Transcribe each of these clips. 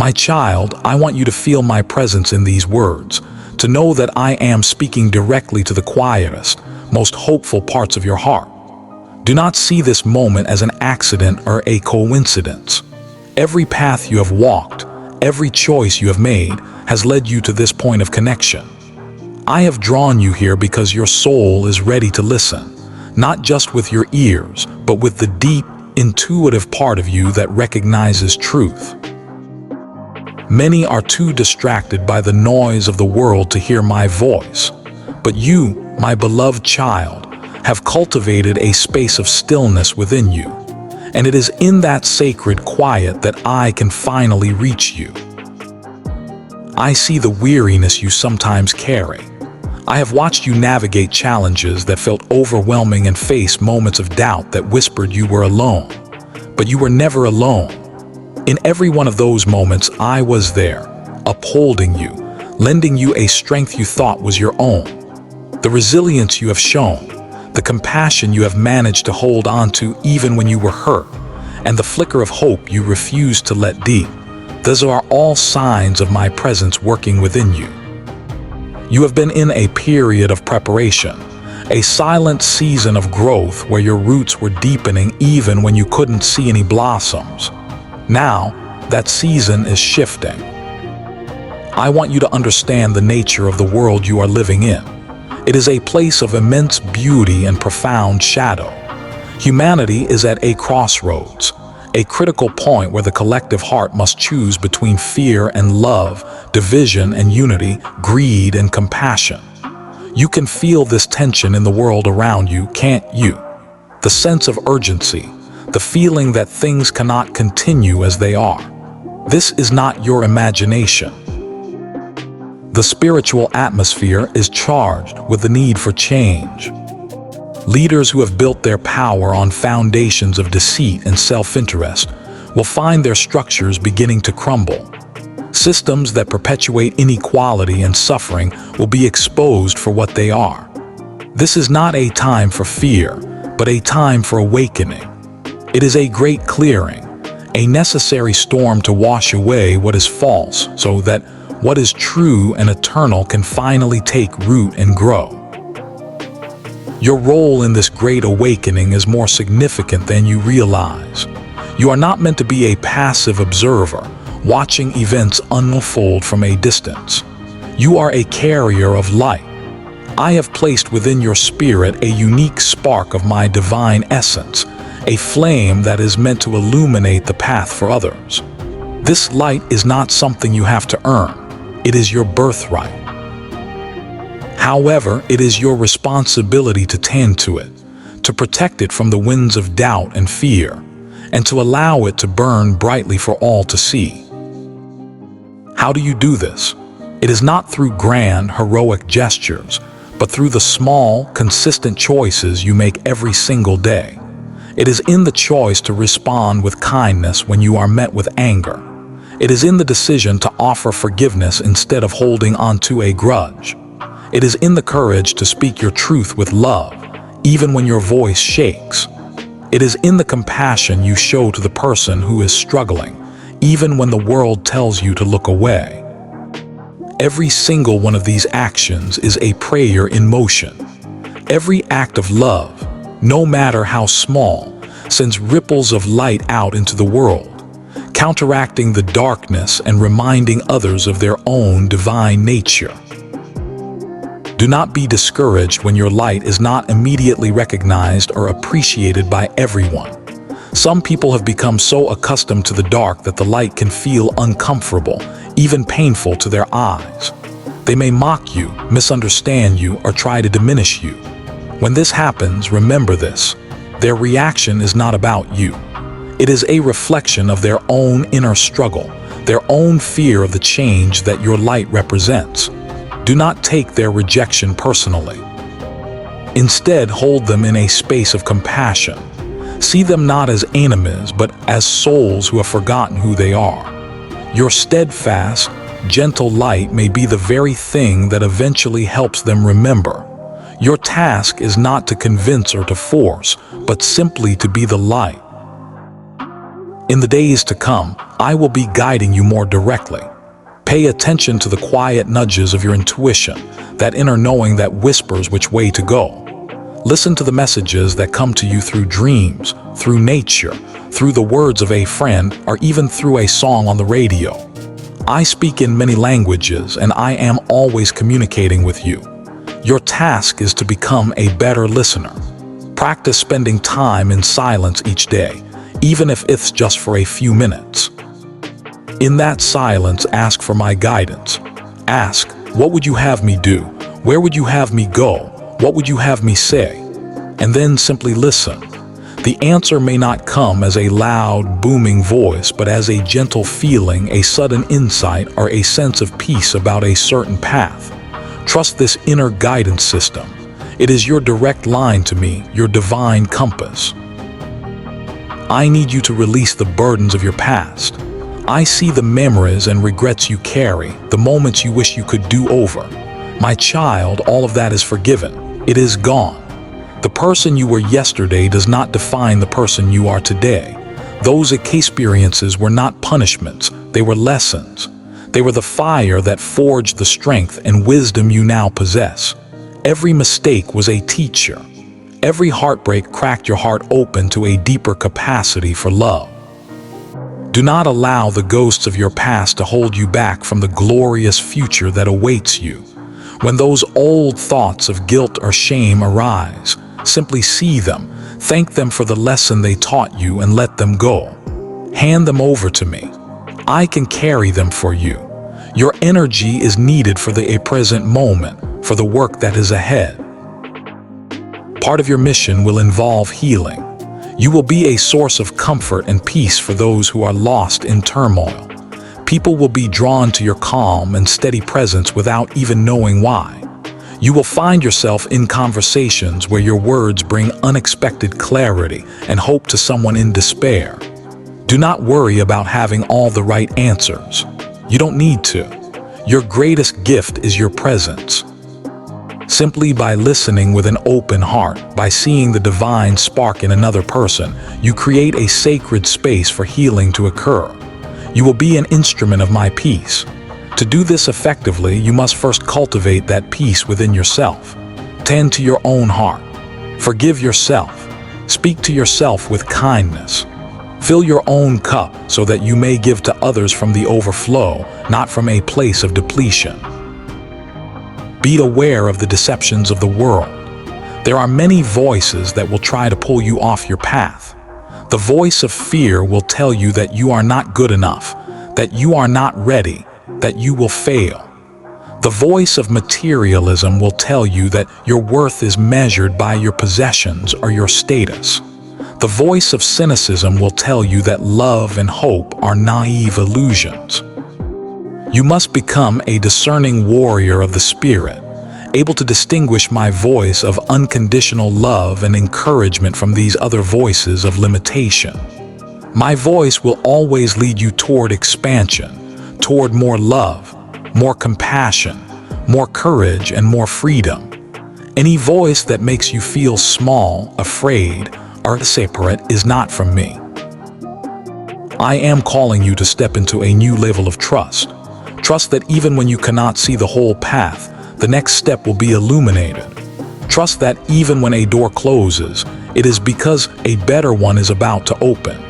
My child, I want you to feel my presence in these words, to know that I am speaking directly to the quietest, most hopeful parts of your heart. Do not see this moment as an accident or a coincidence. Every path you have walked, every choice you have made, has led you to this point of connection. I have drawn you here because your soul is ready to listen, not just with your ears, but with the deep, intuitive part of you that recognizes truth. Many are too distracted by the noise of the world to hear my voice, but you, my beloved child, have cultivated a space of stillness within you, and it is in that sacred quiet that I can finally reach you. I see the weariness you sometimes carry. I have watched you navigate challenges that felt overwhelming and face moments of doubt that whispered you were alone. But you were never alone. In every one of those moments, I was there, upholding you, lending you a strength you thought was your own. The resilience you have shown, the compassion you have managed to hold on to even when you were hurt, and the flicker of hope you refused to let dim. Those are all signs of my presence working within you. You have been in a period of preparation, a silent season of growth where your roots were deepening even when you couldn't see any blossoms. Now, that season is shifting. I want you to understand the nature of the world you are living in. It is a place of immense beauty and profound shadow. Humanity is at a crossroads, a critical point where the collective heart must choose between fear and love, division and unity, greed and compassion. You can feel this tension in the world around you, can't you? The sense of urgency, the feeling that things cannot continue as they are. This is not your imagination. The spiritual atmosphere is charged with the need for change. Leaders who have built their power on foundations of deceit and self-interest will find their structures beginning to crumble. Systems that perpetuate inequality and suffering will be exposed for what they are. This is not a time for fear, but a time for awakening. It is a great clearing, a necessary storm to wash away what is false so that what is true and eternal can finally take root and grow. Your role in this great awakening is more significant than you realize. You are not meant to be a passive observer, watching events unfold from a distance. You are a carrier of light. I have placed within your spirit a unique spark of my divine essence, a flame that is meant to illuminate the path for others. This light is not something you have to earn. It is your birthright. However, it is your responsibility to tend to it, to protect it from the winds of doubt and fear, and to allow it to burn brightly for all to see. How do you do this? It is not through grand, heroic gestures, but through the small, consistent choices you make every single day. It is in the choice to respond with kindness when you are met with anger. It is in the decision to offer forgiveness instead of holding onto a grudge. It is in the courage to speak your truth with love, even when your voice shakes. It is in the compassion you show to the person who is struggling, even when the world tells you to look away. Every single one of these actions is a prayer in motion. Every act of love, no matter how small, sends ripples of light out into the world, counteracting the darkness and reminding others of their own divine nature. Do not be discouraged when your light is not immediately recognized or appreciated by everyone. Some people have become so accustomed to the dark that the light can feel uncomfortable, even painful to their eyes. They may mock you, misunderstand you, or try to diminish you. When this happens, remember this: their reaction is not about you. It is a reflection of their own inner struggle, their own fear of the change that your light represents. Do not take their rejection personally. Instead, hold them in a space of compassion. See them not as enemies, but as souls who have forgotten who they are. Your steadfast, gentle light may be the very thing that eventually helps them remember. Your task is not to convince or to force, but simply to be the light. In the days to come, I will be guiding you more directly. Pay attention to the quiet nudges of your intuition, that inner knowing that whispers which way to go. Listen to the messages that come to you through dreams, through nature, through the words of a friend, or even through a song on the radio. I speak in many languages, and I am always communicating with you. Your task is to become a better listener. Practice spending time in silence each day, even if it's just for a few minutes. In that silence, ask for my guidance. Ask, what would you have me do? Where would you have me go? What would you have me say? And then simply listen. The answer may not come as a loud, booming voice, but as a gentle feeling, a sudden insight, or a sense of peace about a certain path. Trust this inner guidance system. It is your direct line to me, your divine compass. I need you to release the burdens of your past. I see the memories and regrets you carry, the moments you wish you could do over. My child, all of that is forgiven. It is gone. The person you were yesterday does not define the person you are today. Those experiences were not punishments, they were lessons. They were the fire that forged the strength and wisdom you now possess. Every mistake was a teacher. Every heartbreak cracked your heart open to a deeper capacity for love. Do not allow the ghosts of your past to hold you back from the glorious future that awaits you. When those old thoughts of guilt or shame arise, simply see them, thank them for the lesson they taught you, and let them go. Hand them over to me. I can carry them for you. Your energy is needed for the present moment, for the work that is ahead. Part of your mission will involve healing. You will be a source of comfort and peace for those who are lost in turmoil. People will be drawn to your calm and steady presence without even knowing why. You will find yourself in conversations where your words bring unexpected clarity and hope to someone in despair. Do not worry about having all the right answers. You don't need to. Your greatest gift is your presence. Simply by listening with an open heart, by seeing the divine spark in another person, you create a sacred space for healing to occur. You will be an instrument of my peace. To do this effectively, you must first cultivate that peace within yourself. Tend to your own heart. Forgive yourself. Speak to yourself with kindness. Fill your own cup so that you may give to others from the overflow, not from a place of depletion. Be aware of the deceptions of the world. There are many voices that will try to pull you off your path. The voice of fear will tell you that you are not good enough, that you are not ready, that you will fail. The voice of materialism will tell you that your worth is measured by your possessions or your status. The voice of cynicism will tell you that love and hope are naive illusions. You must become a discerning warrior of the spirit, able to distinguish my voice of unconditional love and encouragement from these other voices of limitation. My voice will always lead you toward expansion, toward more love, more compassion, more courage, and more freedom. Any voice that makes you feel small, afraid, or separate is not from me. I am calling you to step into a new level of trust. Trust that even when you cannot see the whole path, the next step will be illuminated. Trust that even when a door closes, it is because a better one is about to open.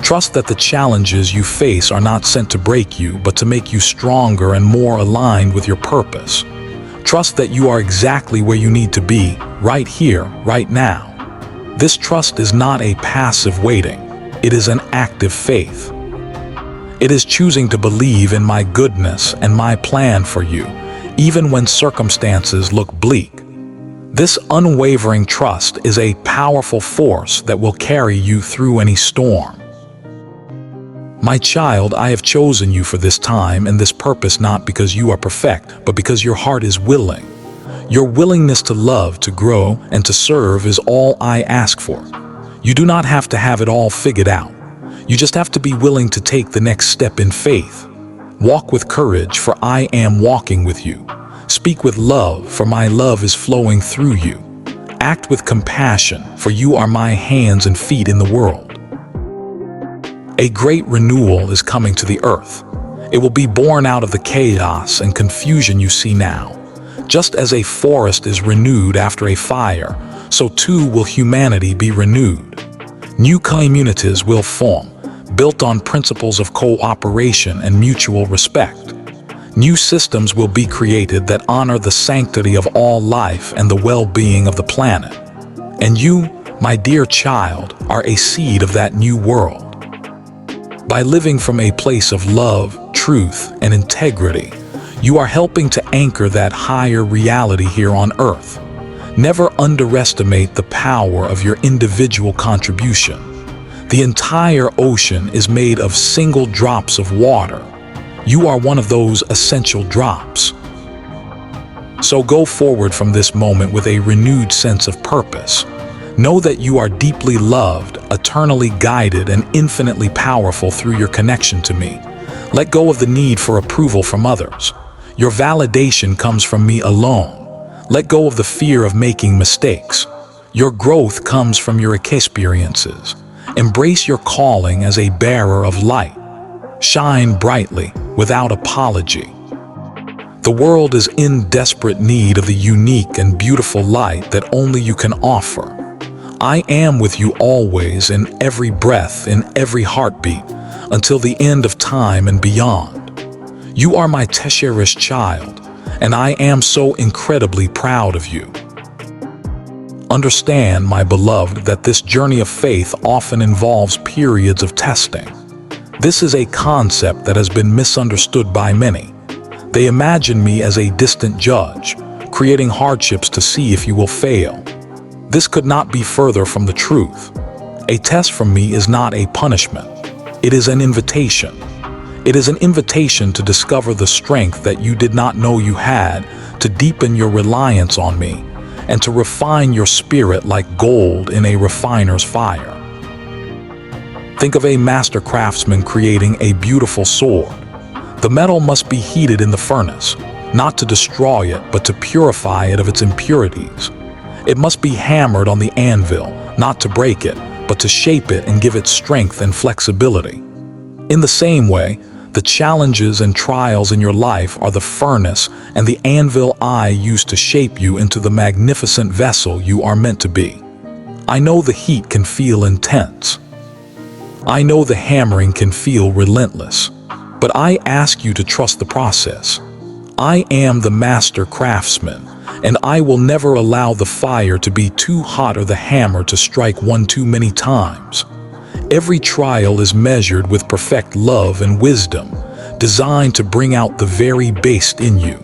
Trust that the challenges you face are not sent to break you, but to make you stronger and more aligned with your purpose. Trust that you are exactly where you need to be, right here, right now. This trust is not a passive waiting. It is an active faith. It is choosing to believe in my goodness and my plan for you, even when circumstances look bleak. This unwavering trust is a powerful force that will carry you through any storm. My child, I have chosen you for this time and this purpose not because you are perfect, but because your heart is willing. Your willingness to love, to grow, and to serve is all I ask for. You do not have to have it all figured out. You just have to be willing to take the next step in faith. Walk with courage, for I am walking with you. Speak with love, for my love is flowing through you. Act with compassion, for you are my hands and feet in the world. A great renewal is coming to the earth. It will be born out of the chaos and confusion you see now. Just as a forest is renewed after a fire, so too will humanity be renewed. New communities will form, built on principles of cooperation and mutual respect. New systems will be created that honor the sanctity of all life and the well-being of the planet. And you, my dear child, are a seed of that new world. By living from a place of love, truth, and integrity, you are helping to anchor that higher reality here on earth. Never underestimate the power of your individual contribution. The entire ocean is made of single drops of water. You are one of those essential drops. So go forward from this moment with a renewed sense of purpose. Know that you are deeply loved, eternally guided, and infinitely powerful through your connection to me. Let go of the need for approval from others. Your validation comes from me alone. Let go of the fear of making mistakes. Your growth comes from your experiences. Embrace your calling as a bearer of light. Shine brightly, without apology. The world is in desperate need of the unique and beautiful light that only you can offer. I am with you always, in every breath, in every heartbeat, until the end of time and beyond. You are my cherished child, and I am so incredibly proud of you. Understand, my beloved, that this journey of faith often involves periods of testing. This is a concept that has been misunderstood by many. They imagine me as a distant judge, creating hardships to see if you will fail. This could not be further from the truth. A test from me is not a punishment. It is an invitation. It is an invitation to discover the strength that you did not know you had, to deepen your reliance on me, and to refine your spirit like gold in a refiner's fire. Think of a master craftsman creating a beautiful sword. The metal must be heated in the furnace, not to destroy it, but to purify it of its impurities. It must be hammered on the anvil, not to break it, but to shape it and give it strength and flexibility. In the same way, the challenges and trials in your life are the furnace and the anvil I use to shape you into the magnificent vessel you are meant to be. I know the heat can feel intense. I know the hammering can feel relentless, but I ask you to trust the process. I am the master craftsman, and I will never allow the fire to be too hot or the hammer to strike one too many times. Every trial is measured with perfect love and wisdom, designed to bring out the very best in you.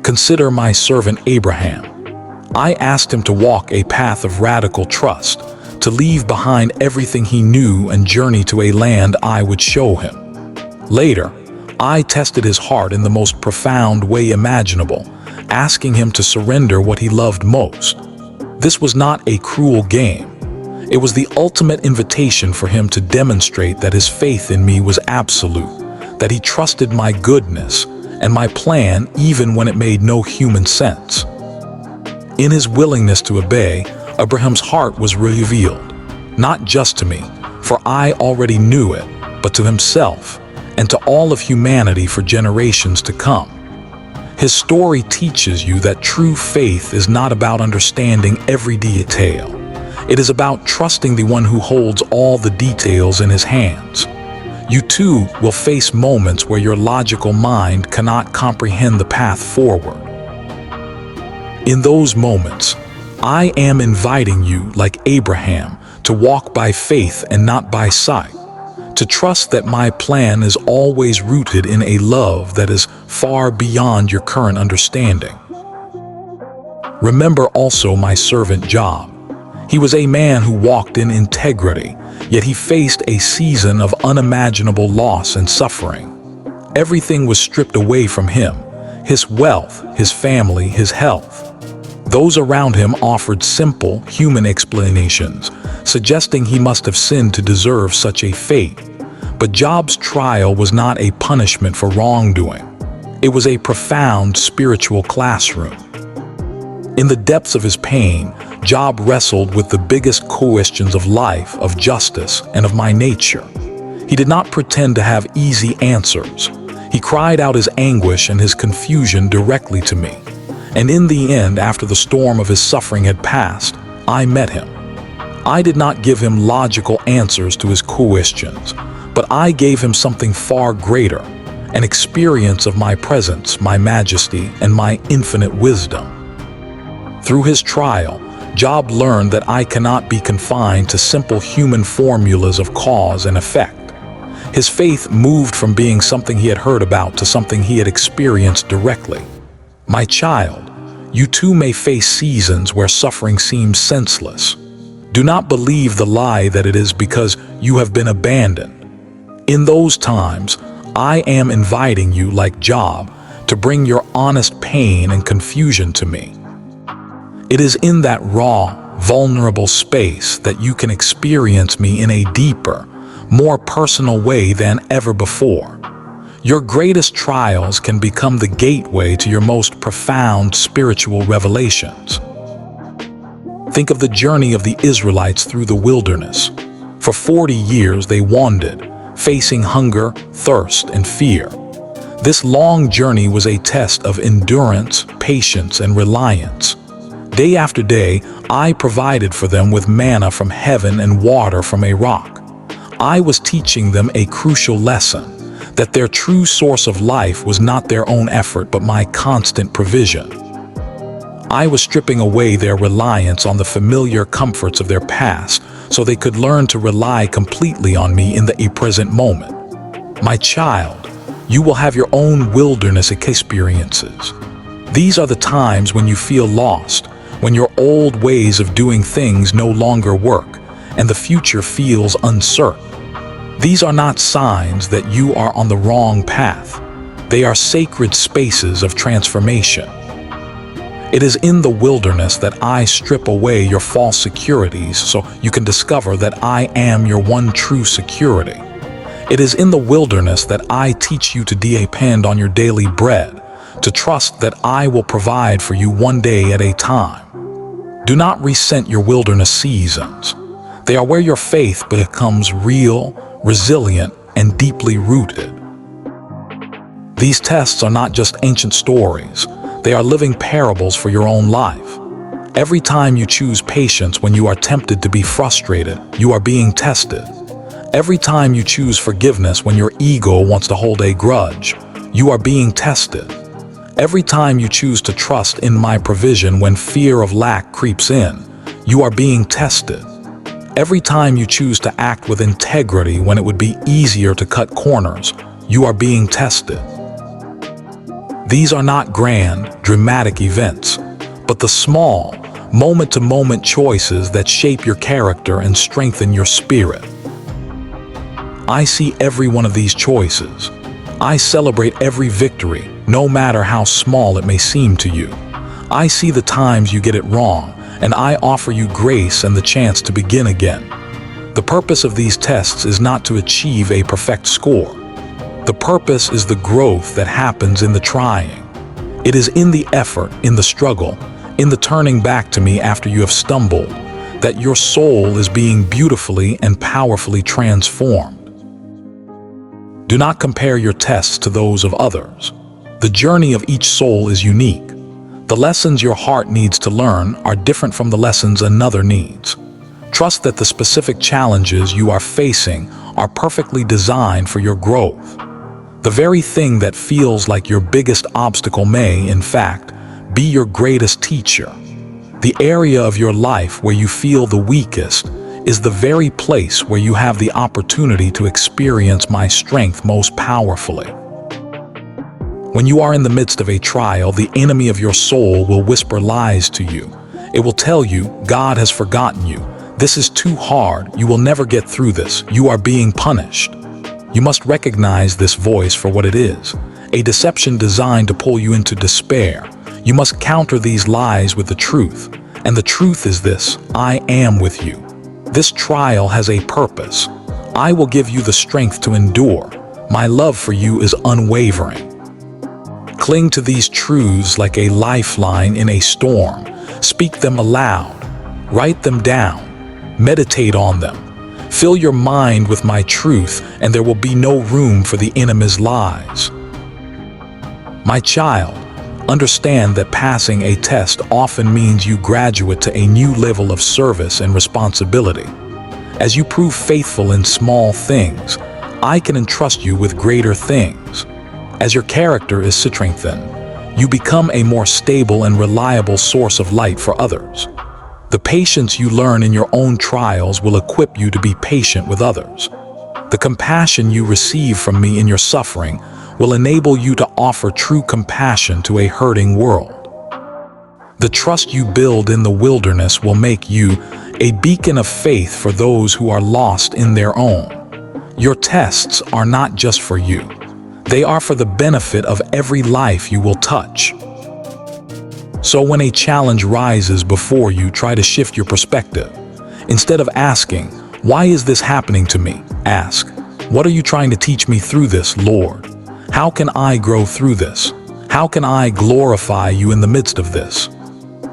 Consider my servant Abraham. I asked him to walk a path of radical trust, to leave behind everything he knew and journey to a land I would show him. Later, I tested his heart in the most profound way imaginable, asking him to surrender what he loved most. This was not a cruel game. It was the ultimate invitation for him to demonstrate that his faith in me was absolute, that he trusted my goodness and my plan even when it made no human sense. In his willingness to obey, Abraham's heart was revealed, not just to me, for I already knew it, but to himself and to all of humanity for generations to come. His story teaches you that true faith is not about understanding every detail. It is about trusting the one who holds all the details in his hands. You too will face moments where your logical mind cannot comprehend the path forward. In those moments, I am inviting you, like Abraham, to walk by faith and not by sight, to trust that my plan is always rooted in a love that is far beyond your current understanding. Remember also my servant Job. He was a man who walked in integrity, yet he faced a season of unimaginable loss and suffering. Everything was stripped away from him: his wealth, his family, his health. Those around him offered simple, human explanations, suggesting he must have sinned to deserve such a fate. But Job's trial was not a punishment for wrongdoing. It was a profound spiritual classroom. In the depths of his pain, Job wrestled with the biggest questions of life, of justice, and of my nature. He did not pretend to have easy answers. He cried out his anguish and his confusion directly to me. And in the end, after the storm of his suffering had passed, I met him. I did not give him logical answers to his questions, but I gave him something far greater, an experience of my presence, my majesty, and my infinite wisdom. Through his trial, Job learned that I cannot be confined to simple human formulas of cause and effect. His faith moved from being something he had heard about to something he had experienced directly. My child, you too may face seasons where suffering seems senseless. Do not believe the lie that it is because you have been abandoned. In those times, I am inviting you, like Job, to bring your honest pain and confusion to me. It is in that raw, vulnerable space that you can experience me in a deeper, more personal way than ever before. Your greatest trials can become the gateway to your most profound spiritual revelations. Think of the journey of the Israelites through the wilderness. For 40 years they wandered, facing hunger, thirst, and fear. This long journey was a test of endurance, patience, and reliance. Day after day, I provided for them with manna from heaven and water from a rock. I was teaching them a crucial lesson, that their true source of life was not their own effort but my constant provision. I was stripping away their reliance on the familiar comforts of their past so they could learn to rely completely on me in the present moment. My child, you will have your own wilderness experiences. These are the times when you feel lost, when your old ways of doing things no longer work, and the future feels uncertain. These are not signs that you are on the wrong path. They are sacred spaces of transformation. It is in the wilderness that I strip away your false securities so you can discover that I am your one true security. It is in the wilderness that I teach you to depend on your daily bread, to trust that I will provide for you one day at a time. Do not resent your wilderness seasons. They are where your faith becomes real, resilient, and deeply rooted. These tests are not just ancient stories. They are living parables for your own life. Every time you choose patience when you are tempted to be frustrated, you are being tested. Every time you choose forgiveness when your ego wants to hold a grudge, you are being tested. Every time you choose to trust in my provision when fear of lack creeps in, you are being tested. Every time you choose to act with integrity when it would be easier to cut corners, you are being tested. These are not grand, dramatic events, but the small, moment-to-moment choices that shape your character and strengthen your spirit. I see every one of these choices. I celebrate every victory, no matter how small it may seem to you. I see the times you get it wrong, and I offer you grace and the chance to begin again. The purpose of these tests is not to achieve a perfect score. The purpose is the growth that happens in the trying. It is in the effort, in the struggle, in the turning back to me after you have stumbled, that your soul is being beautifully and powerfully transformed. Do not compare your tests to those of others. The journey of each soul is unique. The lessons your heart needs to learn are different from the lessons another needs. Trust that the specific challenges you are facing are perfectly designed for your growth. The very thing that feels like your biggest obstacle may, in fact, be your greatest teacher. The area of your life where you feel the weakest is the very place where you have the opportunity to experience my strength most powerfully. When you are in the midst of a trial, the enemy of your soul will whisper lies to you. It will tell you, God has forgotten you. This is too hard. You will never get through this. You are being punished. You must recognize this voice for what it is, a deception designed to pull you into despair. You must counter these lies with the truth. And the truth is this: I am with you. This trial has a purpose. I will give you the strength to endure. My love for you is unwavering. Cling to these truths like a lifeline in a storm. Speak them aloud. Write them down. Meditate on them. Fill your mind with my truth, and there will be no room for the enemy's lies. My child, understand that passing a test often means you graduate to a new level of service and responsibility. As you prove faithful in small things, I can entrust you with greater things. As your character is strengthened, you become a more stable and reliable source of light for others. The patience you learn in your own trials will equip you to be patient with others. The compassion you receive from me in your suffering will enable you to offer true compassion to a hurting world. The trust you build in the wilderness will make you a beacon of faith for those who are lost in their own. Your tests are not just for you. They are for the benefit of every life you will touch. So when a challenge rises before you, try to shift your perspective. Instead of asking, "Why is this happening to me?" ask, "What are you trying to teach me through this, Lord? How can I grow through this? How can I glorify you in the midst of this?"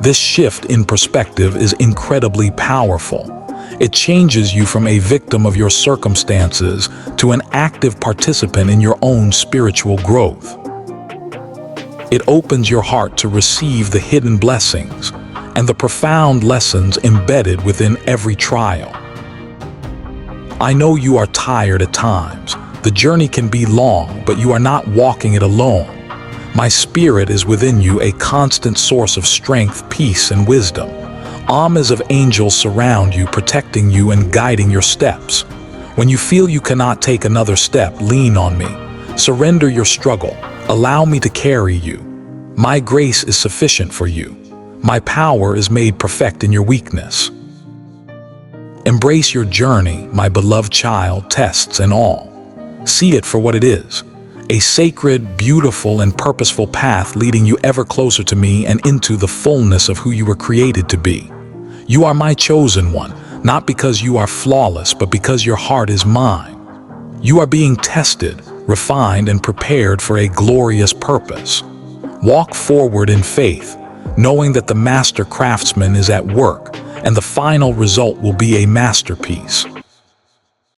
This shift in perspective is incredibly powerful. It changes you from a victim of your circumstances to an active participant in your own spiritual growth. It opens your heart to receive the hidden blessings and the profound lessons embedded within every trial. I know you are tired at times. The journey can be long, but you are not walking it alone. My spirit is within you, a constant source of strength, peace, and wisdom. Armies of angels surround you, protecting you and guiding your steps. When you feel you cannot take another step, lean on me. Surrender your struggle. Allow me to carry you. My grace is sufficient for you. My power is made perfect in your weakness. Embrace your journey, my beloved child, tests and all. See it for what it is. A sacred, beautiful, and purposeful path leading you ever closer to me and into the fullness of who you were created to be. You are my chosen one, not because you are flawless, but because your heart is mine. You are being tested, refined, and prepared for a glorious purpose. Walk forward in faith, knowing that the master craftsman is at work, and the final result will be a masterpiece.